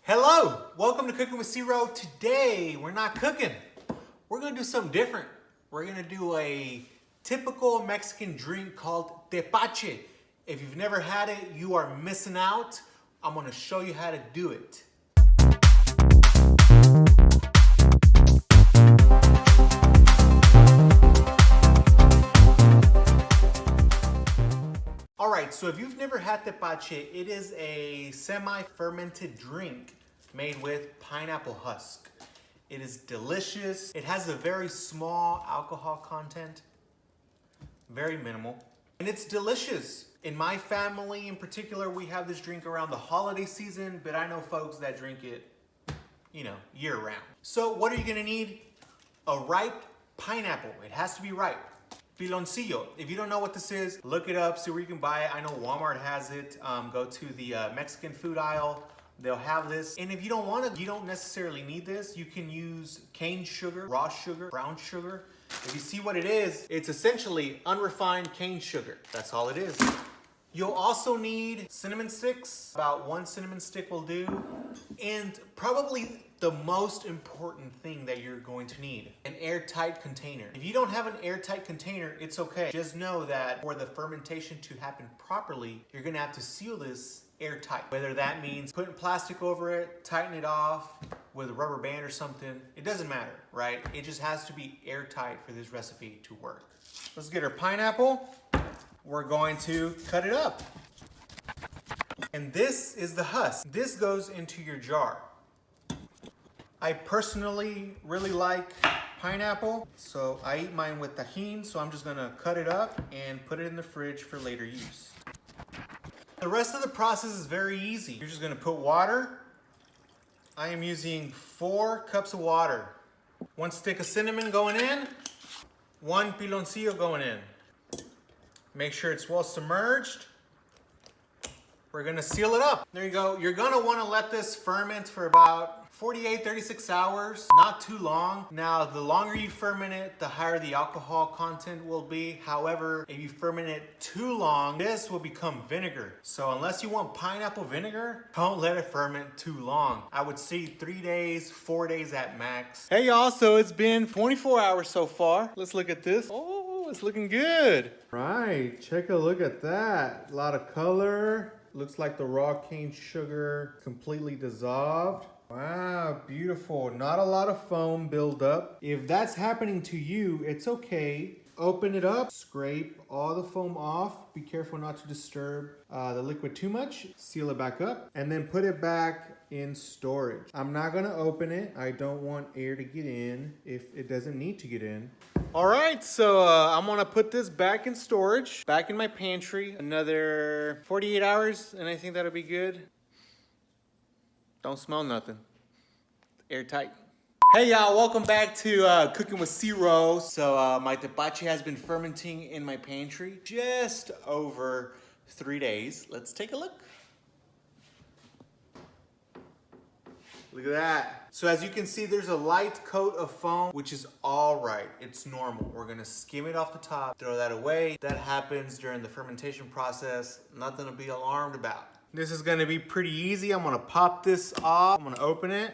Hello, welcome to Cooking with Ciro. Today, we're not cooking. We're gonna do something different. We're gonna do a typical Mexican drink called Tepache. If you've never had it, you are missing out. I'm gonna show you how to do it. All right, so if you've never had Tepache, it is a semi-fermented drink made with pineapple husk. It is delicious. It has a very small alcohol content, very minimal, and it's delicious. In my family in particular, we have this drink around the holiday season, but I know folks that drink it, year round. So what are you gonna need? A ripe pineapple. It has to be ripe. Piloncillo. If you don't know what this is, look it up, see where you can buy it. I know Walmart has it. Go to the Mexican food aisle. They'll have this. And if you don't want it, you don't necessarily need this. You can use cane sugar, raw sugar, brown sugar. If you see what it is, it's essentially unrefined cane sugar. That's all it is. You'll also need cinnamon sticks. About 1 cinnamon stick will do. And probably the most important thing that you're going to need, an airtight container. If you don't have an airtight container, it's okay. Just know that for the fermentation to happen properly, you're gonna have to seal this airtight. Whether that means putting plastic over it, tighten it off with a rubber band or something, it doesn't matter, right? It just has to be airtight for this recipe to work. Let's get our pineapple. We're going to cut it up. And this is the husk. This goes into your jar. I personally really like pineapple, so I eat mine with tahini, so I'm just gonna cut it up and put it in the fridge for later use. The rest of the process is very easy. You're just gonna put water. I am using 4 cups of water. 1 stick of cinnamon going in, 1 piloncillo going in. Make sure it's well submerged. We're gonna seal it up. There you go. You're gonna wanna let this ferment for about 48, 36 hours, not too long. Now, the longer you ferment it, the higher the alcohol content will be. However, if you ferment it too long, this will become vinegar. So unless you want pineapple vinegar, don't let it ferment too long. I would say 3 days, 4 days at max. Hey y'all, so it's been 24 hours so far. Let's look at this. Oh, it's looking good. Right, check a look at that. A lot of color. Looks like the raw cane sugar completely dissolved. Wow, beautiful. Not a lot of foam buildup. If that's happening to you, it's okay. Open it up, scrape all the foam off. Be careful not to disturb the liquid too much. Seal it back up and then put it back in storage. I'm not gonna open it. I don't want air to get in if it doesn't need to get in. All right, so I'm gonna put this back in storage, back in my pantry, another 48 hours, and I think that'll be good. Don't smell nothing. Airtight. Hey y'all, welcome back to Cooking with Ciro. So my tepache has been fermenting in my pantry just over 3 days. Let's take a look. Look at that. So as you can see, there's a light coat of foam, which is all right. It's normal. We're gonna skim it off the top, throw that away. That happens during the fermentation process. Nothing to be alarmed about. This is gonna be pretty easy. I'm gonna pop this off. I'm gonna open it.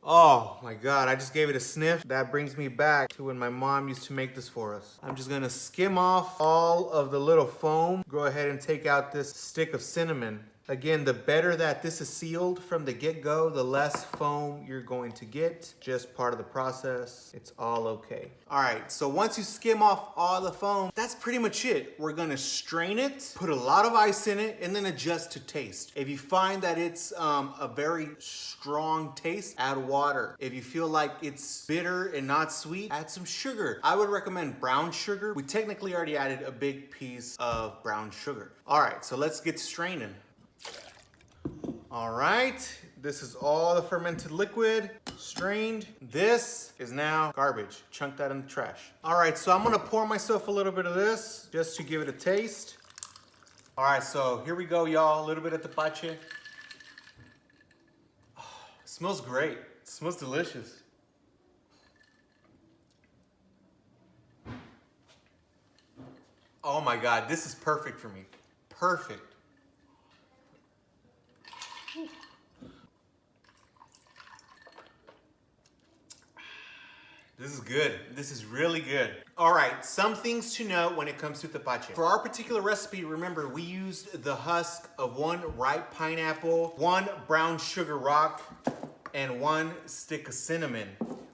Oh my God, I just gave it a sniff. That brings me back to when my mom used to make this for us. I'm just gonna skim off all of the little foam. Go ahead and take out this stick of cinnamon. Again, the better that this is sealed from the get-go, the less foam you're going to get. Just part of the process. It's all okay. All right, so once you skim off all the foam, that's pretty much it. We're gonna strain it, put a lot of ice in it, and then adjust to taste. If you find that it's a very strong taste, add water. If you feel like it's bitter and not sweet, add some sugar. I would recommend brown sugar. We technically already added a big piece of brown sugar. All right, so let's get straining. All right, this is all the fermented liquid, strained. This is now garbage. Chunk that in the trash. All right, so I'm gonna pour myself a little bit of this just to give it a taste. All right, so here we go, y'all. A little bit of tepache. Oh, smells great. It smells delicious. Oh my God, this is perfect for me. Perfect. This is good. This is really good. All right, some things to know when it comes to tepache. For our particular recipe, remember, we used the husk of 1 ripe pineapple, 1 brown sugar rock, and 1 stick of cinnamon.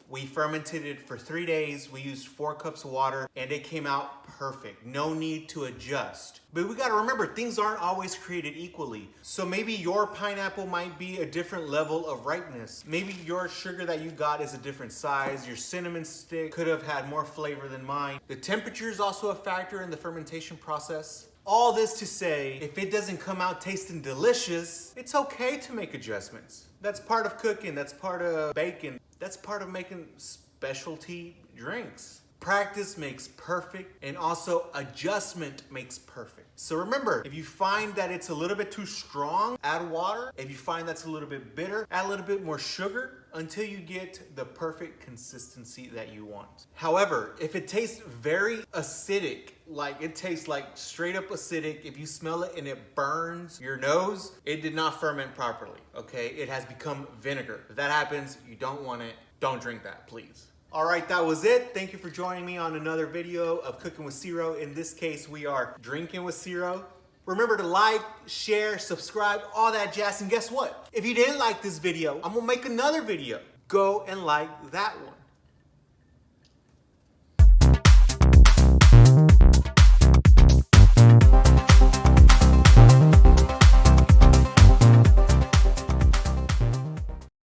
We fermented it for 3 days. We used 4 cups of water and it came out perfect. No need to adjust. But we gotta remember, things aren't always created equally. So maybe your pineapple might be a different level of ripeness. Maybe your sugar that you got is a different size. Your cinnamon stick could have had more flavor than mine. The temperature is also a factor in the fermentation process. All this to say, if it doesn't come out tasting delicious, it's okay to make adjustments. That's part of cooking, that's part of baking, that's part of making specialty drinks. Practice makes perfect, and also adjustment makes perfect. So remember, if you find that it's a little bit too strong, add water. If you find that's a little bit bitter, add a little bit more sugar until you get the perfect consistency that you want. However, if it tastes very acidic, like it tastes like straight up acidic, if you smell it and it burns your nose, it did not ferment properly, okay? It has become vinegar. If that happens, you don't want it. Don't drink that, please. All right, that was it. Thank you for joining me on another video of Cooking with Ciro. In this case, we are drinking with Ciro. Remember to like, share, subscribe, all that jazz. And guess what? If you didn't like this video, I'm gonna make another video. Go and like that one.